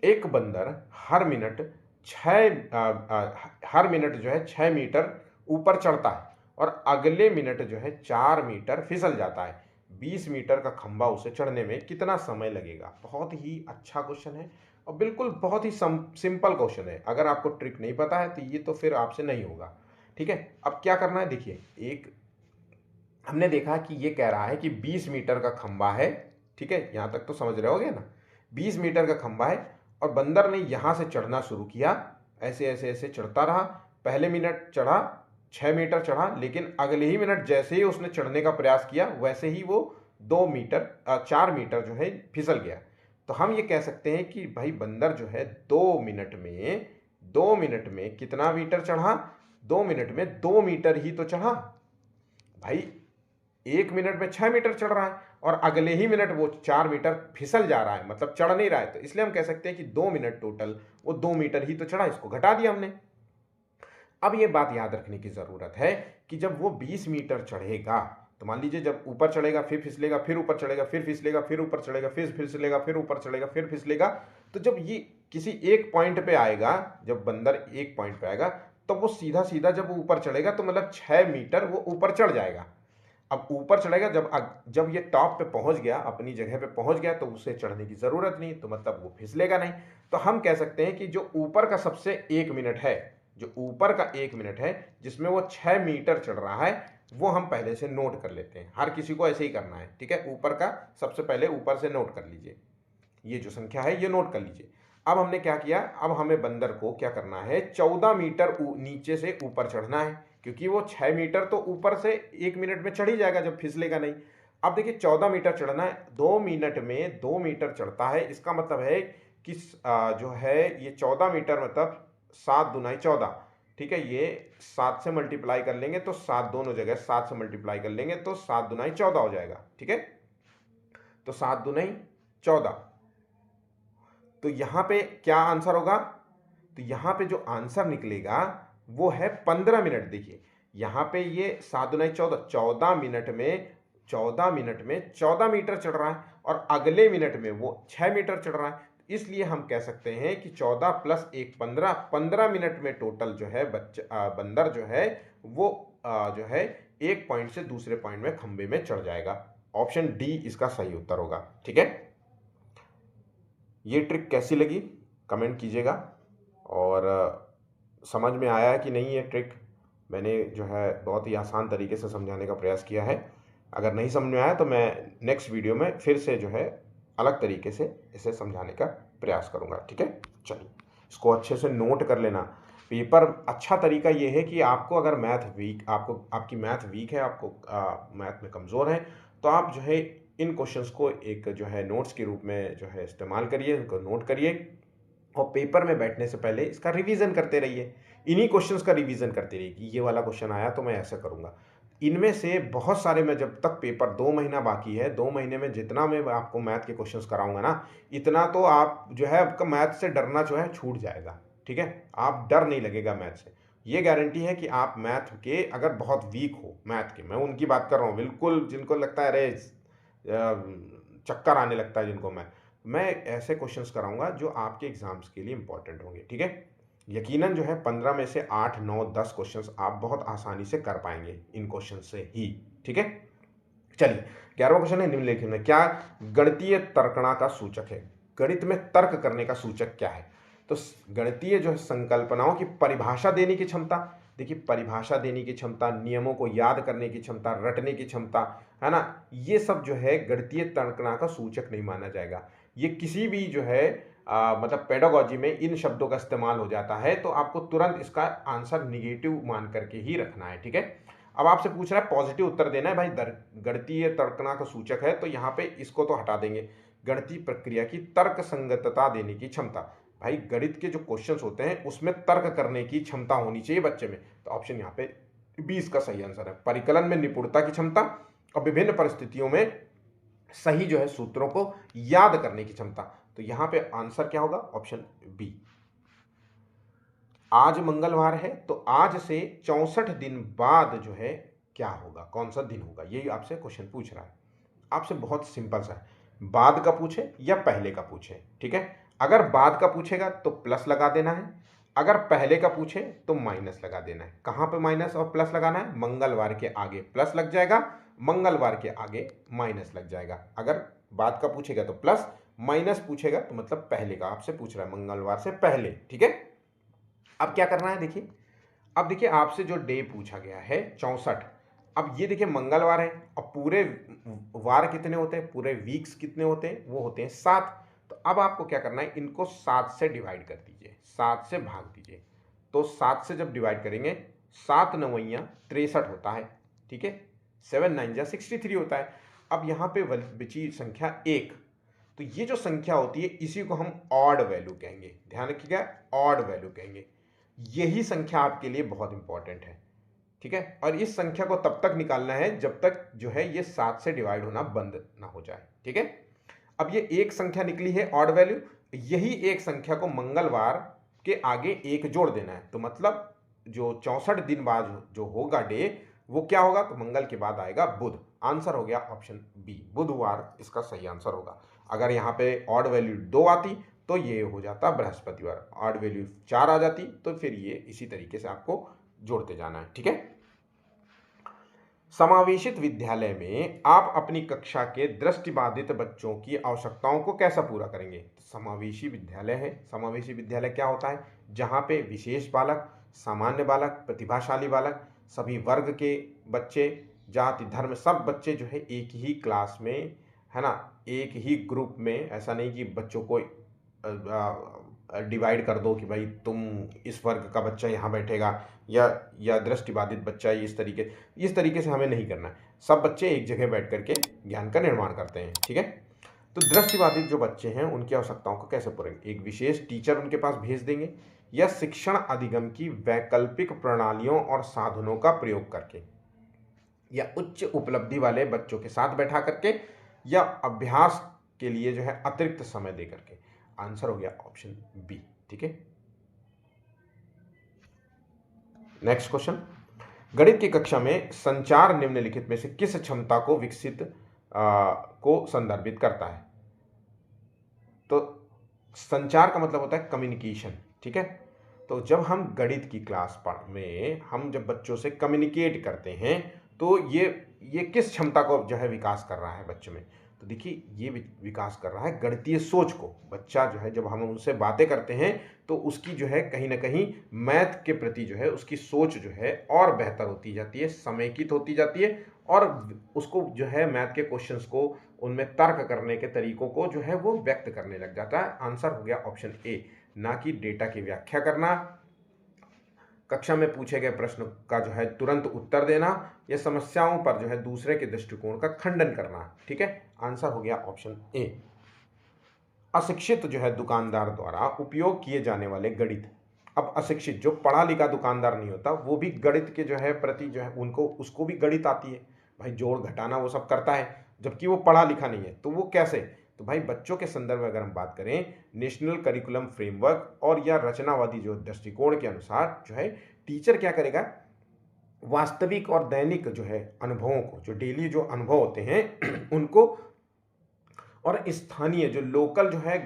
एक बंदर हर मिनट हर मिनट जो है 6 मीटर ऊपर चढ़ता है और अगले मिनट जो है 4 मीटर फिसल जाता है। 20 मीटर का खंभा उसे चढ़ने में कितना समय लगेगा? बहुत ही अच्छा क्वेश्चन है और बिल्कुल बहुत ही सिंपल क्वेश्चन है। अगर आपको ट्रिक नहीं पता है तो ये तो फिर आपसे नहीं होगा, ठीक है। अब क्या करना है, देखिए एक हमने देखा कि ये कह रहा है कि 20 मीटर का खंभा है, ठीक है, यहां तक तो समझ रहे होगे ना। 20 मीटर का खंभा है और बंदर ने यहां से चढ़ना शुरू किया, ऐसे ऐसे ऐसे चढ़ता रहा। पहले मिनट चढ़ा, 6 मीटर चढ़ा, लेकिन अगले ही मिनट जैसे ही उसने चढ़ने का प्रयास किया वैसे ही वो 4 मीटर जो है फिसल गया। तो हम ये कह सकते हैं कि भाई बंदर जो है 2 मिनट में कितना मीटर चढ़ा? 2 मिनट में 2 मीटर ही तो चढ़ा भाई। 1 मिनट में 6 मीटर चढ़ रहा है और अगले ही मिनट वो 4 मीटर फिसल जा रहा है, मतलब चढ़ नहीं रहा है। तो इसलिए हम कह सकते हैं कि 2 मिनट टोटल वो 2 मीटर ही तो चढ़ा, इसको घटा दिया हमने। अब ये बात याद रखने की जरूरत है कि जब वो 20 मीटर चढ़ेगा, तो मान लीजिए जब ऊपर चढ़ेगा फिर फिसलेगा, फिर ऊपर चढ़ेगा फिर फिसलेगा, फिर ऊपर चढ़ेगा फिर फिसलेगा, फिर ऊपर चढ़ेगा फिर फिसलेगा। तो जब ये किसी एक पॉइंट पे आएगा, जब बंदर एक पॉइंट पे आएगा, तो वो सीधा सीधा जब ऊपर चढ़ेगा तो मतलब 6 मीटर वो ऊपर चढ़ जाएगा। अब ऊपर चढ़ेगा, जब ये टॉप पे पहुंच गया, अपनी जगह पे पहुंच गया, तो उसे चढ़ने की जरूरत नहीं, तो मतलब वो फिसलेगा नहीं। तो हम कह सकते हैं कि जो ऊपर का सबसे 1 मिनट है, जो ऊपर का 1 मिनट है जिसमें वो 6 मीटर चढ़ रहा है, वो हम पहले से नोट कर लेते हैं। हर किसी को ऐसे ही करना है, ठीक है। ऊपर का सबसे पहले ऊपर से नोट कर लीजिए, ये जो संख्या है ये नोट कर लीजिए। अब हमने क्या किया, अब हमें बंदर को क्या करना है, 14 मीटर नीचे से ऊपर चढ़ना है, क्योंकि वो 6 मीटर तो ऊपर से 1 मिनट में चढ़ ही जाएगा जब फिसलेगा नहीं। अब देखिए 14 मीटर चढ़ना है, 2 मिनट में 2 मीटर चढ़ता है, इसका मतलब है कि जो है ये 14 मीटर मतलब 7 दूनाई 14, ठीक है। ये 7 से मल्टीप्लाई कर लेंगे तो 7 दोनों जगह 7 से मल्टीप्लाई कर लेंगे तो 7 दूनाई 14 हो जाएगा, ठीक है। तो 7 दूनाई 14, तो यहां पे क्या आंसर होगा, तो यहां पे जो आंसर निकलेगा वो है 15 मिनट। देखिए यहां पे ये 7 दूनाई 14, 14 मिनट में 14 मीटर चढ़ रहा है और अगले मिनट में वो 6 मीटर चढ़ रहा है। इसलिए हम कह सकते हैं कि 14 प्लस 1 15, 15 मिनट में टोटल जो है बंदर जो है वो जो है एक पॉइंट से दूसरे पॉइंट में खंबे में चढ़ जाएगा। ऑप्शन डी इसका सही उत्तर होगा, ठीक है। ये ट्रिक कैसी लगी कमेंट कीजिएगा, और समझ में आया है कि नहीं ये ट्रिक, मैंने जो है बहुत ही आसान तरीके से समझाने का प्रयास किया है। अगर नहीं समझ में आया तो मैं नेक्स्ट वीडियो में फिर से जो है अलग तरीके से इसे समझाने का प्रयास करूंगा, ठीक है। चलिए इसको अच्छे से नोट कर लेना। पेपर अच्छा तरीका ये है कि आपको अगर आपकी मैथ वीक है, आपको मैथ में कमज़ोर है, तो आप जो है इन क्वेश्चंस को एक जो है नोट्स के रूप में जो है इस्तेमाल करिए, उनको नोट करिए और पेपर में बैठने से पहले इसका रिवीजन करते रहिए। इन्हीं क्वेश्चंस का रिवीजन करते रहिए कि ये वाला क्वेश्चन आया तो मैं ऐसा करूंगा। इनमें से बहुत सारे, मैं जब तक पेपर 2 महीना बाकी है, 2 महीने में जितना मैं आपको मैथ के क्वेश्चंस कराऊंगा ना, इतना तो आप जो है आपका मैथ से डरना जो है छूट जाएगा, ठीक है। आप डर नहीं लगेगा मैथ से, ये गारंटी है कि आप मैथ के अगर बहुत वीक हो मैथ के, मैं उनकी बात कर रहा हूँ बिल्कुल जिनको लगता है अरे चक्कर आने लगता है जिनको, मैं ऐसे क्वेश्चंस कराऊंगा जो आपके एग्जाम्स के लिए इंपॉर्टेंट होंगे, ठीक है। यकीनन जो है 15 में से 8 9 10 क्वेश्चंस आप बहुत आसानी से कर पाएंगे इन क्वेश्चन से ही, ठीक है। चलिए 11वां क्वेश्चन है, निम्नलिखित में क्या गणितीय तर्कणा का सूचक है। गणित में तर्क करने का सूचक क्या है, तो गणितीय जो है संकल्पनाओं की परिभाषा देने की क्षमता। देखिए परिभाषा देने की क्षमता, नियमों को याद करने की क्षमता, रटने की क्षमता, है ना, ये सब जो है गणितीय तर्कणा का सूचक नहीं माना जाएगा। ये किसी भी जो है मतलब पेडागोजी में इन शब्दों का इस्तेमाल हो जाता है तो आपको तुरंत इसका आंसर निगेटिव मान करके ही रखना है, ठीक है। अब आपसे पूछ रहा है पॉजिटिव उत्तर देना है भाई, गणितीय तर्कणा का सूचक है तो यहाँ पे इसको तो हटा देंगे। गणितीय प्रक्रिया की तर्क संगतता देने की क्षमता, भाई गणित के जो क्वेश्चंस होते हैं उसमें तर्क करने की क्षमता होनी चाहिए बच्चे में, तो ऑप्शन यहाँ पे 20 का सही आंसर है। परिकलन में निपुणता की क्षमता और विभिन्न परिस्थितियों में सही जो है सूत्रों को याद करने की क्षमता, तो यहां पे आंसर क्या होगा, ऑप्शन बी। आज मंगलवार है तो आज से 64 दिन बाद जो है क्या होगा, कौन सा दिन होगा, यही आपसे क्वेश्चन पूछ रहा है। आपसे बहुत सिंपल सा है, बाद का पूछे या पहले का पूछे, ठीक है। अगर बाद का पूछेगा तो प्लस लगा देना है, अगर पहले का पूछे तो माइनस लगा देना है। कहां पे माइनस और प्लस लगाना है, मंगलवार के आगे प्लस लग जाएगा, मंगलवार के आगे माइनस लग जाएगा। अगर बाद का पूछेगा तो प्लस, माइनस पूछेगा तो मतलब पहले का आपसे पूछ रहा है, मंगलवार से पहले, ठीक है। अब क्या करना है, देखिए अब देखिए आपसे जो डे पूछा गया है 64, अब ये देखिए मंगलवार है और पूरे वार कितने होते हैं, पूरे वीक्स कितने होते हैं, वो होते हैं 7। तो अब आपको क्या करना है, इनको 7 से डिवाइड कर दीजिए, 7 से भाग दीजिए। तो 7 से जब डिवाइड करेंगे 7 9 63 होता है, ठीक है। 7 9 63 होता है। अब यहाँ पे बची संख्या 1, तो ये जो संख्या होती है इसी को हम ऑड वैल्यू कहेंगे, ध्यान रखिएगा ऑड वैल्यू कहेंगे। यही संख्या आपके लिए बहुत इंपॉर्टेंट है, ठीक है। और इस संख्या को तब तक निकालना है जब तक जो है ये 7 से डिवाइड होना बंद ना हो जाए, ठीक है। अब ये एक संख्या निकली है ऑड वैल्यू, यही एक संख्या को मंगलवार के आगे 1 जोड़ देना है, तो मतलब जो 64 दिन बाद जो होगा डे वो क्या होगा, तो मंगल के बाद आएगा बुध। आंसर हो गया ऑप्शन बी, बुधवार इसका सही आंसर होगा। अगर यहाँ पे ऑड वैल्यू 2 आती तो ये हो जाता बृहस्पतिवार, ऑड वैल्यू 4 आ जाती तो फिर ये इसी तरीके से आपको जोड़ते जाना है, ठीक है। समावेशित विद्यालय में आप अपनी कक्षा के दृष्टिबाधित बच्चों की आवश्यकताओं को कैसा पूरा करेंगे। समावेशी विद्यालय है, समावेशी विद्यालय क्या होता है, जहाँ पे विशेष बालक, सामान्य बालक, प्रतिभाशाली बालक, सभी वर्ग के बच्चे, जाति धर्म सब बच्चे जो है एक ही क्लास में, है ना, एक ही ग्रुप में, ऐसा नहीं कि बच्चों को डिवाइड कर दो कि भाई तुम इस वर्ग का बच्चा यहाँ बैठेगा या दृष्टिबाधित बच्चा इस तरीके से हमें नहीं करना है। सब बच्चे एक जगह बैठ करके ज्ञान का निर्माण करते हैं, ठीक है। तो दृष्टिबाधित जो बच्चे हैं उनकी आवश्यकताओं को कैसे पूरेंगे, एक विशेष टीचर उनके पास भेज देंगे या शिक्षण अधिगम की वैकल्पिक प्रणालियों और साधनों का प्रयोग करके, या उच्च उपलब्धि वाले बच्चों के साथ बैठा करके, या अभ्यास के लिए जो है अतिरिक्त समय दे करके। आंसर हो गया ऑप्शन बी। ठीक है, नेक्स्ट क्वेश्चन, गणित की कक्षा में संचार निम्नलिखित में से किस क्षमता को विकसित को संदर्भित करता है? तो संचार का मतलब होता है कम्युनिकेशन। ठीक है, तो जब हम गणित की क्लास में हम जब बच्चों से कम्युनिकेट करते हैं तो ये किस क्षमता को जो है विकास कर रहा है बच्चों में? तो देखिए, ये विकास कर रहा है गणितीय सोच को। बच्चा जो है जब हम उनसे बातें करते हैं तो उसकी जो है कहीं ना कहीं मैथ के प्रति जो है उसकी सोच जो है और बेहतर होती जाती है, समेकित होती जाती है, और उसको जो है मैथ के क्वेश्चंस को, उनमें तर्क करने के तरीकों को जो है वो व्यक्त करने लग जाता है। आंसर हो गया ऑप्शन ए, ना कि डेटा की व्याख्या करना, कक्षा में पूछे गए प्रश्न का जो है तुरंत उत्तर देना, या समस्याओं पर जो है दूसरे के दृष्टिकोण का खंडन करना। ठीक है, आंसर हो गया ऑप्शन ए। अशिक्षित जो है दुकानदार द्वारा उपयोग किए जाने वाले गणित। अब अशिक्षित जो पढ़ा लिखा दुकानदार नहीं होता वो भी गणित के जो है प्रति जो है उसको भी गणित आती है भाई, जोड़ घटाना वो सब करता है, जबकि वो पढ़ा लिखा नहीं है। तो वो कैसे? तो भाई बच्चों के संदर्भ में अगर हम बात करें, नेशनल करिकुलम फ्रेमवर्क और या रचनावादी जो दृष्टिकोण के अनुसार जो है टीचर क्या करेगा, वास्तविक और दैनिक जो है अनुभवों को, जो डेली जो अनुभव होते हैं उनको, और स्थानीय जो लोकल जो है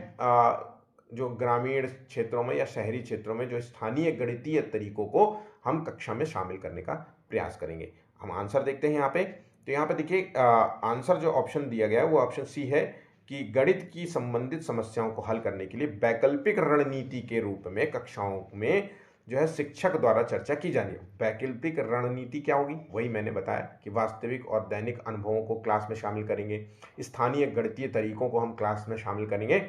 जो ग्रामीण क्षेत्रों में या शहरी क्षेत्रों में जो स्थानीय गणितीय तरीकों को हम कक्षा में शामिल करने का प्रयास करेंगे। हम आंसर देखते हैं यहाँ पे। तो यहाँ पे देखिए आंसर जो ऑप्शन दिया गया है वो ऑप्शन सी है कि गणित की संबंधित समस्याओं को हल करने के लिए वैकल्पिक रणनीति के रूप में कक्षाओं में जो है शिक्षक द्वारा चर्चा की जानी है। वैकल्पिक रणनीति क्या होगी? वही मैंने बताया कि वास्तविक और दैनिक अनुभवों को क्लास में शामिल करेंगे, स्थानीय गणितीय तरीकों को हम क्लास में शामिल करेंगे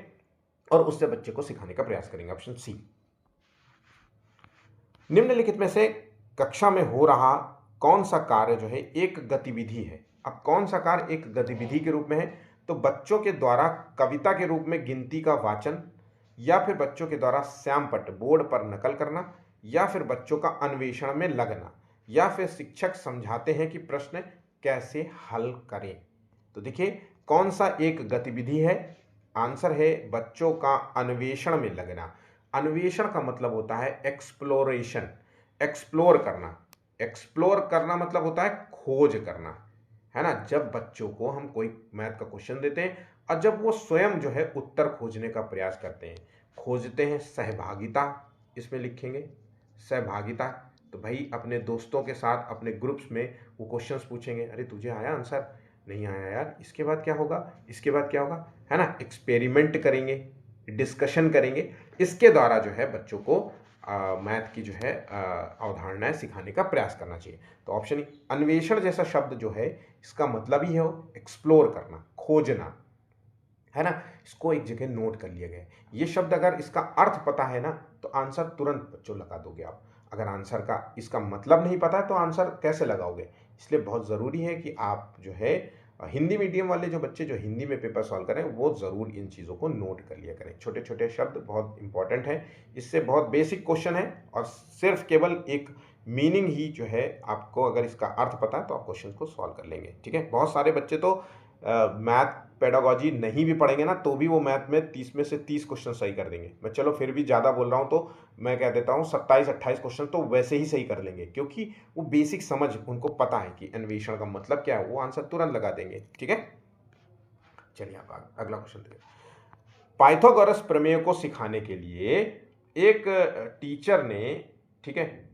और उससे बच्चे को सिखाने का प्रयास करेंगे। Option C. निम्नलिखित में से कक्षा में हो रहा कौन सा कार्य जो है एक गतिविधि है? अब कौन सा कार्य एक गतिविधि के रूप में है? तो बच्चों के द्वारा कविता के रूप में गिनती का वाचन, या फिर बच्चों के द्वारा श्यामपट्ट बोर्ड पर नकल करना, या फिर बच्चों का अन्वेषण में लगना, या फिर शिक्षक समझाते हैं कि प्रश्न कैसे हल करें। तो देखिए कौन सा एक गतिविधि है? आंसर है बच्चों का अन्वेषण में लगना। अन्वेषण का मतलब होता है एक्सप्लोरेशन, एक्सप्लोर करना। एक्सप्लोर करना मतलब होता है खोज करना, है ना। जब बच्चों को हम कोई मैथ का क्वेश्चन देते हैं और जब वो स्वयं जो है उत्तर खोजने का प्रयास करते हैं, खोजते हैं, सहभागिता इसमें लिखेंगे, सहभागिता। तो भाई अपने दोस्तों के साथ अपने ग्रुप्स में वो क्वेश्चंस पूछेंगे, अरे तुझे आया आंसर? नहीं आया यार, इसके बाद क्या होगा, इसके बाद क्या होगा, है ना। एक्सपेरिमेंट करेंगे, डिस्कशन करेंगे। इसके द्वारा जो है बच्चों को मैथ की जो है अवधारणाएं सिखाने का प्रयास करना चाहिए। तो ऑप्शन अन्वेषण जैसा शब्द जो है इसका मतलब ही है एक्सप्लोर करना, खोजना, है ना। इसको एक जगह नोट कर लिया गया। ये शब्द अगर इसका अर्थ पता है ना तो आंसर तुरंत बच्चों लगा दोगे आप। अगर आंसर का इसका मतलब नहीं पता है तो आंसर कैसे लगाओगे? इसलिए बहुत ज़रूरी है कि आप जो है हिंदी मीडियम वाले जो बच्चे जो हिंदी में पेपर सॉल्व करें वो ज़रूर इन चीज़ों को नोट कर लिया करें। छोटे छोटे शब्द बहुत इंपॉर्टेंट हैं, इससे बहुत बेसिक क्वेश्चन है और सिर्फ केवल एक मीनिंग ही जो है, आपको अगर इसका अर्थ पता है तो आप क्वेश्चन को सॉल्व कर लेंगे। ठीक है, बहुत सारे बच्चे तो मैथ पेडागोजी नहीं भी पढ़ेंगे ना तो भी वो मैथ में 30 में से 30 क्वेश्चन सही कर देंगे। मैं चलो फिर भी ज़्यादा बोल रहा हूँ तो मैं कह देता हूँ 27-28 क्वेश्चन तो वैसे ही सही कर लेंगे, क्योंकि वो बेसिक समझ उनको पता है कि अन्वेषण का मतलब क्या है, वो आंसर तुरंत लगा देंगे। ठीक है, चलिए आप अगला क्वेश्चन देखिए। पाइथागोरस प्रमेय को सिखाने के लिए एक टीचर ने, ठीक है,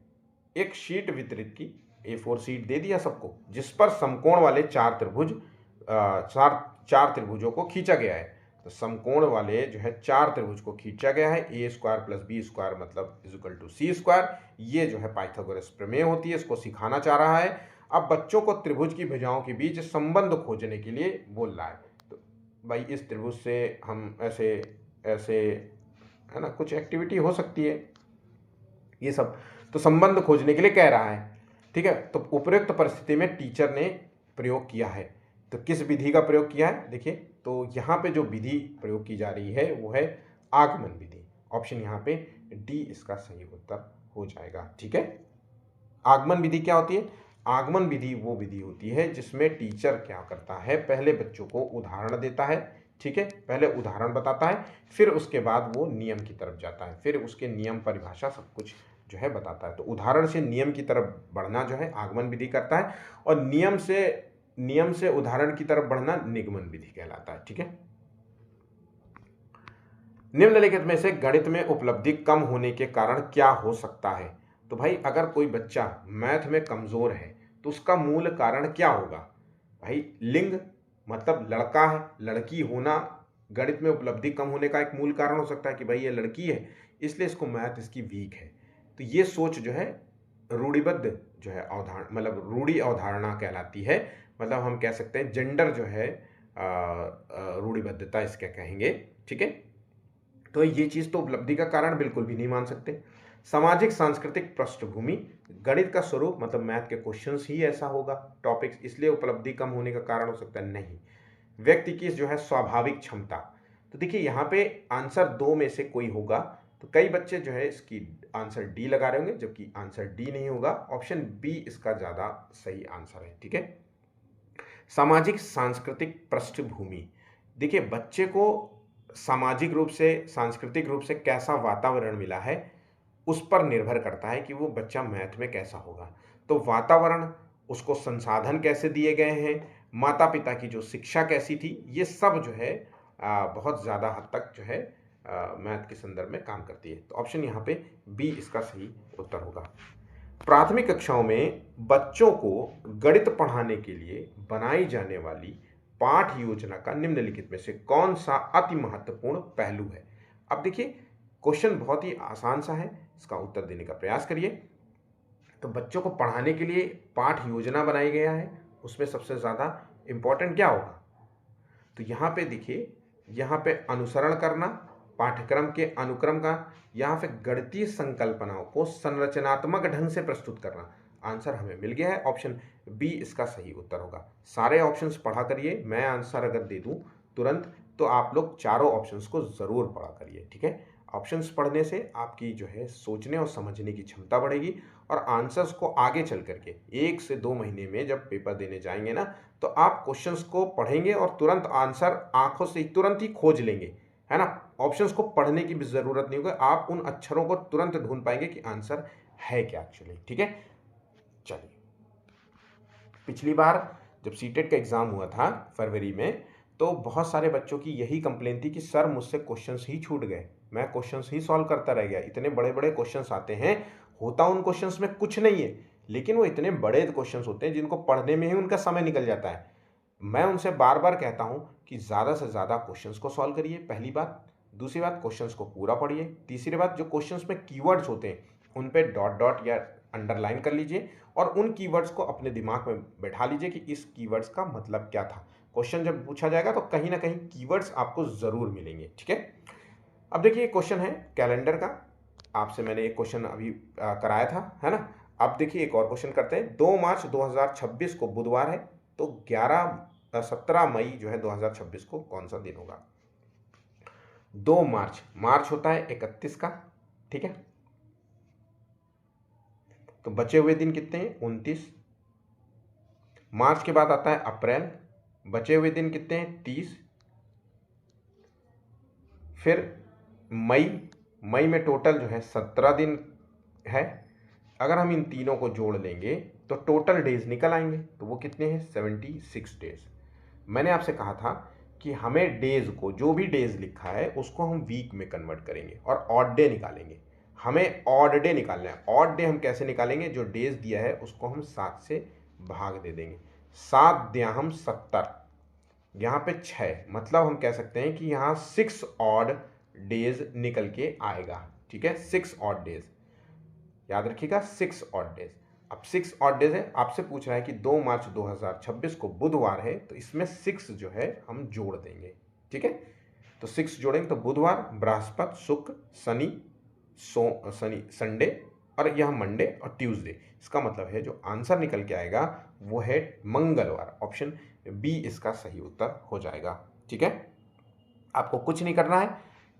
एक शीट वितरित की, A4 शीट दे दिया सबको, जिस पर समकोण वाले चार त्रिभुजों को खींचा गया है। तो समकोण वाले जो है 4 त्रिभुज को खींचा गया है, A square plus B square मतलब इक्वल टू C स्क्वायर। ये जो है पाइथागोरस प्रमेय होती है, इसको सिखाना चाह रहा है। अब बच्चों को त्रिभुज की भुजाओं के बीच संबंध खोजने के लिए बोल रहा है। तो भाई इस त्रिभुज से हम ऐसे ऐसे, है ना, कुछ एक्टिविटी हो सकती है, ये सब तो संबंध खोजने के लिए कह रहा है। ठीक है, तो उपयुक्त परिस्थिति में टीचर ने प्रयोग किया है। तो किस विधि का प्रयोग किया है देखिए, तो यहाँ पे जो विधि प्रयोग की जा रही है वो है आगमन विधि। ऑप्शन यहाँ पे डी इसका सही उत्तर हो जाएगा। ठीक है। आगमन विधि क्या होती है? आगमन विधि वो विधि होती है जिसमें टीचर क्या करता है, पहले बच्चों को उदाहरण देता है। ठीक है, पहले उदाहरण बताता है, फिर उसके बाद वो नियम की तरफ जाता है, फिर उसके नियम परिभाषा सब कुछ जो है बताता है। तो उदाहरण से नियम की तरफ बढ़ना जो है आगमन विधि करता है, और नियम से उदाहरण की तरफ बढ़ना निगमन विधि कहलाता है। ठीक है। निम्नलिखित में से गणित में उपलब्धि कम होने के कारण क्या हो सकता है? तो भाई अगर कोई बच्चा मैथ में कमजोर है तो उसका मूल कारण क्या होगा? भाई लिंग, मतलब लड़का है, लड़की होना गणित में उपलब्धि कम होने का एक मूल कारण हो सकता है कि भाई ये लड़की है इसलिए इसको मैथ इसकी वीक है। तो ये सोच जो है रूढ़िबद्ध जो है अवधारणा, मतलब रूढ़ि अवधारणा कहलाती है। मतलब हम कह सकते हैं जेंडर जो है रूढ़िबद्धता इसके कहेंगे। ठीक है। तो ये चीज़ तो उपलब्धि का कारण बिल्कुल भी नहीं मान सकते। सामाजिक सांस्कृतिक पृष्ठभूमि, गणित का स्वरूप मतलब मैथ के क्वेश्चंस ही ऐसा होगा टॉपिक्स, इसलिए उपलब्धि कम होने का कारण हो सकता है, नहीं। व्यक्ति की जो है स्वाभाविक क्षमता, तो देखिए यहाँ पे आंसर दो में से कोई होगा, तो कई बच्चे जो है इसकी आंसर डी लगा रहे होंगे जबकि आंसर डी नहीं होगा, ऑप्शन बी इसका ज़्यादा सही आंसर है। ठीक है। सामाजिक सांस्कृतिक पृष्ठभूमि, देखिए बच्चे को सामाजिक रूप से सांस्कृतिक रूप से कैसा वातावरण मिला है उस पर निर्भर करता है कि वो बच्चा मैथ में कैसा होगा। तो वातावरण, उसको संसाधन कैसे दिए गए हैं, माता पिता की जो शिक्षा कैसी थी, ये सब जो है बहुत ज़्यादा हद तक जो है मैथ के संदर्भ में काम करती है। तो ऑप्शन यहाँ पे बी इसका सही उत्तर होगा। प्राथमिक कक्षाओं में बच्चों को गणित पढ़ाने के लिए बनाई जाने वाली पाठ योजना का निम्नलिखित में से कौन सा अति महत्वपूर्ण पहलू है? अब देखिए क्वेश्चन बहुत ही आसान सा है, इसका उत्तर देने का प्रयास करिए। तो बच्चों को पढ़ाने के लिए पाठ योजना बनाई गया है, उसमें सबसे ज़्यादा इम्पोर्टेंट क्या होगा? तो यहाँ पे देखिए, यहाँ पे अनुसरण करना, पाठ्यक्रम के अनुक्रम का, यहाँ पे गणितीय संकल्पनाओं को संरचनात्मक ढंग से प्रस्तुत करना। आंसर हमें मिल गया है, ऑप्शन बी इसका सही उत्तर होगा। सारे ऑप्शंस पढ़ा करिए, मैं आंसर अगर दे दूं तुरंत तो आप लोग चारों ऑप्शंस को ज़रूर पढ़ा करिए। ठीक है। ऑप्शंस पढ़ने से आपकी जो है सोचने और समझने की क्षमता बढ़ेगी, और आंसर्स को आगे चल करके 1 से 2 महीने में जब पेपर देने जाएंगे ना, तो आप क्वेश्चंस को पढ़ेंगे और तुरंत आंसर आंखों से तुरंत ही खोज लेंगे, है ना। ऑप्शंस को पढ़ने की भी ज़रूरत नहीं होगी, आप उन अक्षरों को तुरंत ढूंढ पाएंगे कि आंसर है क्या एक्चुअली। ठीक है। चलिए, पिछली बार जब सीटेट का एग्ज़ाम हुआ था फरवरी में, तो बहुत सारे बच्चों की यही कंप्लेन थी कि सर मुझसे क्वेश्चंस ही छूट गए, मैं क्वेश्चंस ही सॉल्व करता रह गया। इतने बड़े बड़े क्वेश्चंस आते हैं, होता उन क्वेश्चंस में कुछ नहीं है, लेकिन वो इतने बड़े क्वेश्चंस होते हैं जिनको पढ़ने में ही उनका समय निकल जाता है। मैं उनसे बार बार कहता हूँ कि ज़्यादा से ज़्यादा क्वेश्चंस को सॉल्व करिए, पहली बात। दूसरी बात, क्वेश्चंस को पूरा पढ़िए। तीसरी बात, जो क्वेश्चंस में कीवर्ड्स होते हैं उन पे डॉट डॉट या अंडरलाइन कर लीजिए, और उन कीवर्ड्स को अपने दिमाग में बैठा लीजिए कि इस कीवर्ड्स का मतलब क्या था। क्वेश्चन जब पूछा जाएगा तो कहीं ना कहीं कीवर्ड्स आपको ज़रूर मिलेंगे। ठीक है। अब देखिए क्वेश्चन है कैलेंडर का, आपसे मैंने एक क्वेश्चन अभी कराया था, है ना। अब देखिए एक और क्वेश्चन करते हैं। 2 मार्च 2026 को बुधवार है, तो 17 मई जो है 2026 को कौन सा दिन होगा? 2 मार्च, मार्च होता है 31 का। ठीक है। तो बचे हुए दिन कितने हैं? 29। मार्च के बाद आता है अप्रैल, बचे हुए दिन कितने हैं? 30। फिर मई में टोटल जो है 17 दिन है। अगर हम इन तीनों को जोड़ लेंगे तो टोटल डेज निकल आएंगे, तो वो कितने हैं? 76 डेज। मैंने आपसे कहा था कि हमें डेज को, जो भी डेज लिखा है उसको हम वीक में कन्वर्ट करेंगे और ऑड डे निकालेंगे। हमें ऑड डे निकालना है। ऑड डे हम कैसे निकालेंगे? जो डेज दिया है उसको हम 7 से भाग दे देंगे। 7 दिया हम 70, यहाँ पे 6, मतलब हम कह सकते हैं कि यहाँ 6 ऑड डेज निकल के आएगा। ठीक है, 6 ऑड डेज, याद रखिएगा 6 ऑड डेज। अब 6 ऑड डेज है, आपसे पूछ रहा है कि 2 मार्च 2026 को बुधवार है, तो इसमें 6 जो है हम जोड़ देंगे। ठीक है, तो 6 जोड़ेंगे तो बुधवार, बृहस्पति, शुक्र, शनि, संडे, और यह मंडे और ट्यूसडे। इसका मतलब है जो आंसर निकल के आएगा वो है मंगलवार। ऑप्शन बी इसका सही उत्तर हो जाएगा। ठीक है, आपको कुछ नहीं करना है,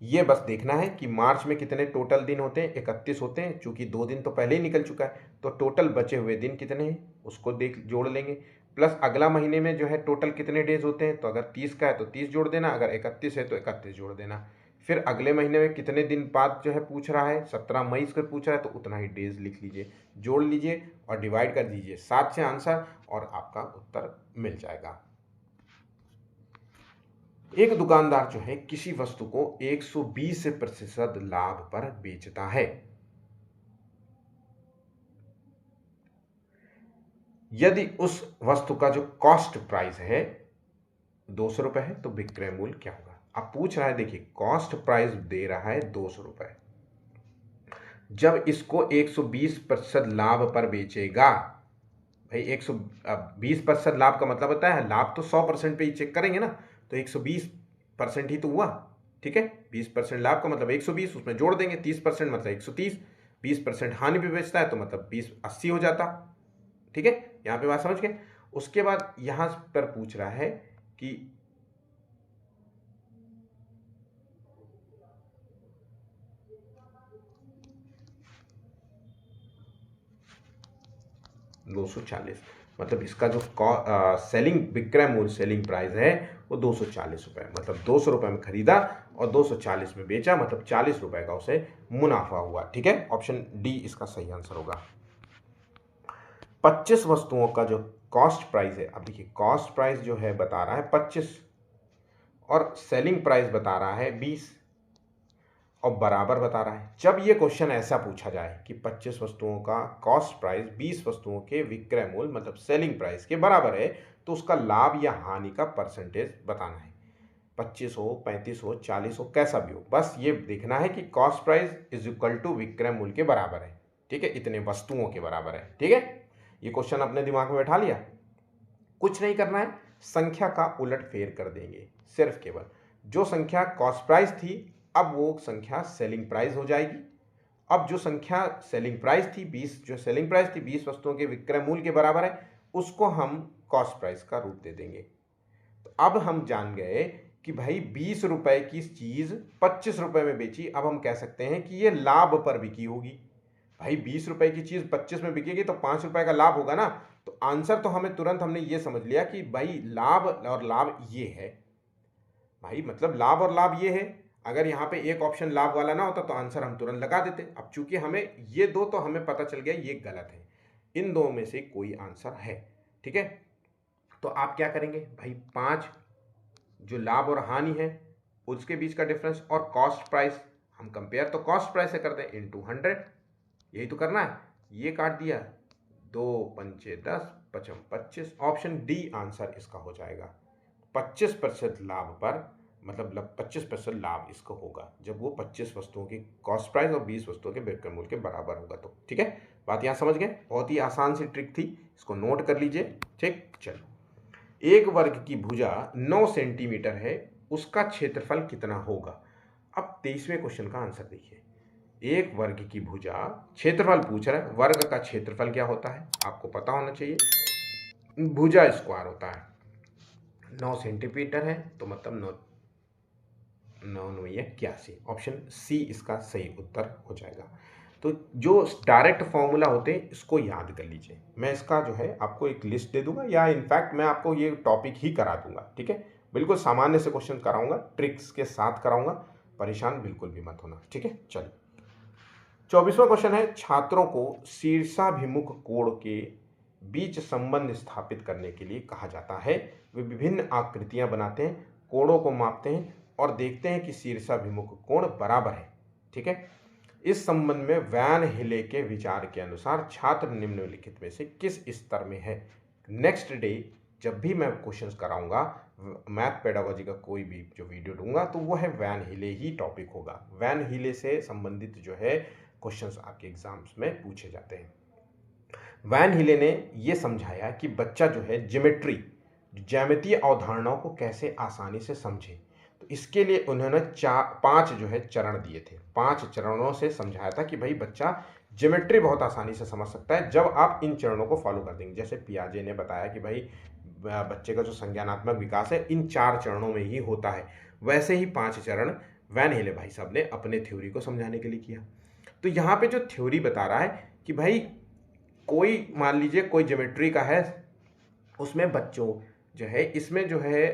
ये बस देखना है कि मार्च में कितने टोटल दिन होते हैं, 31 होते हैं, चूंकि 2 दिन तो पहले ही निकल चुका है, तो टोटल बचे हुए दिन कितने हैं उसको जोड़ लेंगे, प्लस अगला महीने में जो है टोटल कितने डेज होते हैं, तो अगर 30 का है तो 30 जोड़ देना, अगर 31 है तो 31 जोड़ देना। फिर अगले महीने में कितने दिन बाद जो है पूछ रहा है, 17 मई से पूछ रहा है, तो उतना ही डेज लिख लीजिए, जोड़ लीजिए और डिवाइड कर दीजिए 7 से आंसर, और आपका उत्तर मिल जाएगा। एक दुकानदार जो है किसी वस्तु को 120% लाभ पर बेचता है। यदि उस वस्तु का जो कॉस्ट प्राइस है 200 रुपए है, तो विक्रय मूल्य क्या होगा। अब पूछ रहा है, देखिए कॉस्ट प्राइस दे रहा है 200 रुपए, जब इसको 120% लाभ पर बेचेगा, भाई 120% लाभ का मतलब होता है लाभ तो 100% पे ही चेक करेंगे ना, तो 120% ही तो हुआ, ठीक है। 20% लाभ का मतलब 120, उसमें जोड़ देंगे 30% मतलब 130, 20% हानि भी बेचता है तो मतलब 20 80 हो जाता, ठीक है। यहाँ पे बात समझ गए। उसके बाद यहां पर पूछ रहा है कि 240, मतलब इसका जो सेलिंग विक्रय मूल्य सेलिंग प्राइस है वो 240 रुपए, मतलब 200 रुपए में खरीदा और 240 में बेचा, मतलब 40 रुपए का उसे मुनाफा हुआ, ठीक है। ऑप्शन डी इसका सही आंसर होगा। 25 वस्तुओं का जो कॉस्ट प्राइस है, अब देखिए कॉस्ट प्राइस जो है बता रहा है 25 और सेलिंग प्राइस बता रहा है 20 और बराबर बता रहा है। जब ये क्वेश्चन ऐसा पूछा जाए कि 25 वस्तुओं का कॉस्ट प्राइस 20 वस्तुओं के विक्रय मूल्य मतलब सेलिंग प्राइस के बराबर है, तो उसका लाभ या हानि का परसेंटेज बताना है। 25 हो, 35 हो, 40 हो, कैसा भी हो, बस ये देखना है कि cost price is equal to विक्रय मूल्य के बराबर है, ठीक है, इतने वस्तुओं के बराबर है, ठीक है। ये क्वेश्चन अपने दिमाग में बैठा लिया, कुछ नहीं करना है, संख्या का उलट फेर कर देंगे, सिर्फ केवल जो संख्या कॉस्ट प्राइस थी अब वो संख्या सेलिंग प्राइस हो जाएगी। अब जो संख्या सेलिंग प्राइस थी 20, जो सेलिंग प्राइस थी 20 वस्तुओं के विक्रय मूल्य के बराबर है, उसको हम कॉस्ट प्राइस का रूप दे देंगे। तो अब हम जान गए कि भाई 20 रुपए की चीज 25 रुपए में बेची, अब हम कह सकते हैं कि ये लाभ पर बिकी होगी। भाई 20 रुपए की चीज 25 में बिकेगी तो 5 रुपए का लाभ होगा ना, तो आंसर तो हमें तुरंत हमने ये समझ लिया कि भाई लाभ और लाभ ये है, भाई मतलब लाभ और लाभ ये है। अगर यहाँ पे एक ऑप्शन लाभ वाला ना होता तो आंसर हम तुरंत लगा देते। अब चूंकि हमें ये दो तो हमें पता चल गया ये गलत है, इन दो में से कोई आंसर है, ठीक है। तो आप क्या करेंगे भाई, 5 जो लाभ और हानि है उसके बीच का डिफरेंस और कॉस्ट प्राइस, हम कंपेयर तो कॉस्ट प्राइस से करते हैं इनटू 100, यही तो करना है। ये काट दिया, 2 पंचे 10, 5 25, ऑप्शन डी आंसर इसका हो जाएगा। 25% लाभ पर मतलब 25% लाभ इसको होगा जब वो 25 वस्तुओं की कॉस्ट प्राइस और 20 वस्तुओं के विक्रय मूल्य के बराबर होगा, तो ठीक है। बात यहाँ समझ गए, बहुत ही आसान सी ट्रिक थी, इसको नोट कर लीजिए, ठीक। चलो, एक वर्ग की भुजा 9 सेंटीमीटर है, उसका क्षेत्रफल कितना होगा। अब 23वें क्वेश्चन का आंसर देखिए, एक वर्ग की भुजा, क्षेत्रफल पूछ रहा है, वर्ग का क्षेत्रफल क्या होता है आपको पता होना चाहिए, भुजा स्क्वायर होता है, 9 सेंटीमीटर है तो मतलब 9 9 81, ऑप्शन सी इसका सही उत्तर हो जाएगा। तो जो डायरेक्ट फॉर्मूला होते हैं इसको याद कर लीजिए, मैं इसका जो है आपको एक लिस्ट दे दूंगा या इनफैक्ट मैं आपको ये टॉपिक ही करा दूंगा, ठीक है। बिल्कुल सामान्य से क्वेश्चन कराऊंगा, ट्रिक्स के साथ कराऊंगा, परेशान बिल्कुल भी मत होना, ठीक है। चलिए 24वां क्वेश्चन है, छात्रों को शीर्षाभिमुख कोण के बीच संबंध स्थापित करने के लिए कहा जाता है। वे विभिन्न आकृतियां बनाते हैं, कोणों को मापते हैं और देखते हैं कि शीर्षाभिमुख कोण बराबर है, ठीक है। इस संबंध में वैन हिले के विचार के अनुसार छात्र निम्नलिखित में से किस स्तर में है। नेक्स्ट डे जब भी मैं क्वेश्चंस कराऊंगा मैथ पेडागोजी का कोई भी जो वीडियो दूंगा तो वो है वैन हिले ही टॉपिक होगा। वैन हिले से संबंधित जो है क्वेश्चंस आपके एग्जाम्स में पूछे जाते हैं। वैन हिले ने यह समझाया कि बच्चा जो है ज्यामितीय अवधारणाओं को कैसे आसानी से समझे, तो इसके लिए उन्होंने 5 जो है चरण दिए थे। 5 चरणों से समझाया था कि भाई बच्चा ज्योमेट्री बहुत आसानी से समझ सकता है जब आप इन चरणों को फॉलो कर देंगे। जैसे पियाजे ने बताया कि भाई बच्चे का जो संज्ञानात्मक विकास है इन 4 चरणों में ही होता है, वैसे ही 5 चरण वैन हेले भाई साहब ने अपने थ्योरी को समझाने के लिए किया। तो यहाँ पे जो थ्योरी बता रहा है कि भाई कोई मान लीजिए कोई ज्योमेट्री का है, उसमें बच्चों जो है इसमें जो है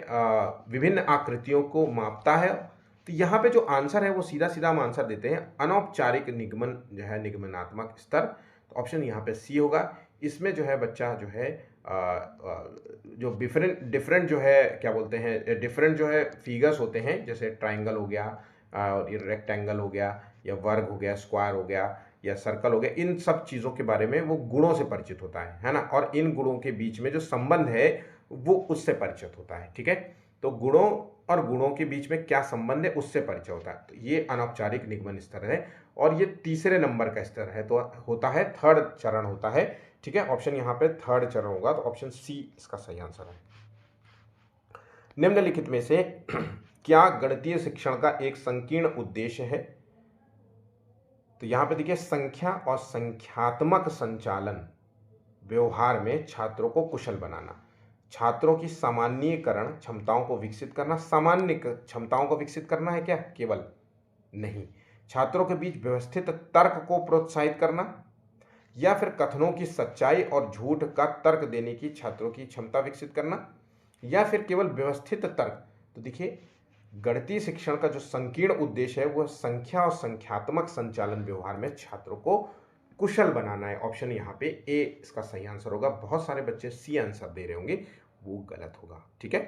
विभिन्न आकृतियों को मापता है। तो यहाँ पे जो आंसर है वो सीधा सीधा हम आंसर देते हैं अनौपचारिक निगमन जो है निगमनात्मक स्तर। तो ऑप्शन यहाँ पे सी होगा। इसमें जो है बच्चा जो है जो डिफरेंट जो है क्या बोलते हैं डिफरेंट जो है फिगर्स होते हैं, जैसे ट्राइंगल हो गया और ये रेक्टेंगल हो गया या वर्ग हो गया, स्क्वायर हो गया या सर्कल हो गया, इन सब चीज़ों के बारे में वो गुणों से परिचित होता है ना, और इन गुणों के बीच में जो संबंध है वो उससे परिचित होता है। ठीक है, तो गुणों और गुणों के बीच में क्या संबंध है उससे परिचय होता है। तो ये अनौपचारिक निगमन स्तर है और ये तीसरे नंबर का स्तर है, तो होता है थर्ड चरण होता है। ठीक है, ऑप्शन यहाँ पे थर्ड चरण होगा, तो ऑप्शन सी इसका सही आंसर है। निम्नलिखित में से क्या गणितीय शिक्षण का एक संकीर्ण उद्देश्य है? तो यहाँ पे देखिए संख्या और संख्यात्मक संचालन व्यवहार में छात्रों को कुशल बनाना, छात्रों की सामान्यीकरण क्षमताओं को विकसित करना। सामान्य क्षमताओं को विकसित करना है क्या? केवल नहीं। छात्रों के बीच व्यवस्थित तर्क को प्रोत्साहित करना, या फिर कथनों की सच्चाई और झूठ का तर्क देने की छात्रों की क्षमता विकसित करना, या फिर केवल व्यवस्थित तर्क। तो देखिए गणितीय शिक्षण का जो संकीर्ण उद्देश्य है वह संख्या और संख्यात्मक संचालन व्यवहार में छात्रों को कुशल बनाना है। ऑप्शन यहाँ पे ए इसका सही आंसर होगा। बहुत सारे बच्चे सी आंसर दे रहे होंगे, वो गलत होगा। ठीक है,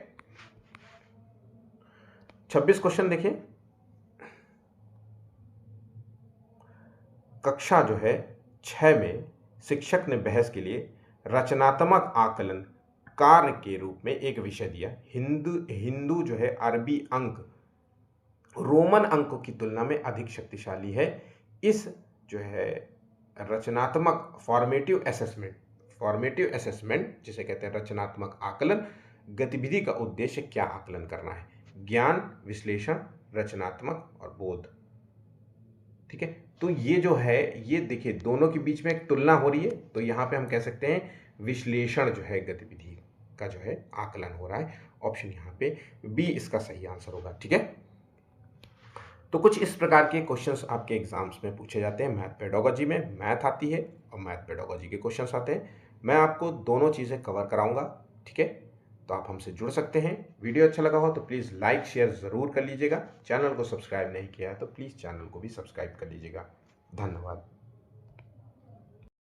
26 क्वेश्चन देखिए। कक्षा जो है 6 में शिक्षक ने बहस के लिए रचनात्मक आकलन कार्य के रूप में एक विषय दिया। हिंदू जो है अरबी अंक रोमन अंकों की तुलना में अधिक शक्तिशाली है। इस जो है रचनात्मक फॉर्मेटिव असेसमेंट जिसे कहते हैं रचनात्मक आकलन गतिविधि का उद्देश्य क्या आकलन करना है? ज्ञान, विश्लेषण, रचनात्मक और बोध। ठीक है, तो ये जो है ये देखिए दोनों के बीच में एक तुलना हो रही है, तो यहाँ पे हम कह सकते हैं विश्लेषण जो है गतिविधि का जो है आकलन हो रहा है। ऑप्शन यहाँ पे बी इसका सही आंसर होगा। ठीक है, तो कुछ इस प्रकार के क्वेश्चंस आपके एग्जाम्स में पूछे जाते हैं। मैथ पेडागोजी में मैथ आती है और मैथ पेडागोजी के क्वेश्चंस आते हैं। मैं आपको दोनों चीज़ें कवर कराऊंगा। ठीक है, तो आप हमसे जुड़ सकते हैं। वीडियो अच्छा लगा हो तो प्लीज़ लाइक शेयर ज़रूर कर लीजिएगा। चैनल को सब्सक्राइब नहीं किया है तो प्लीज़ चैनल को भी सब्सक्राइब कर लीजिएगा। धन्यवाद।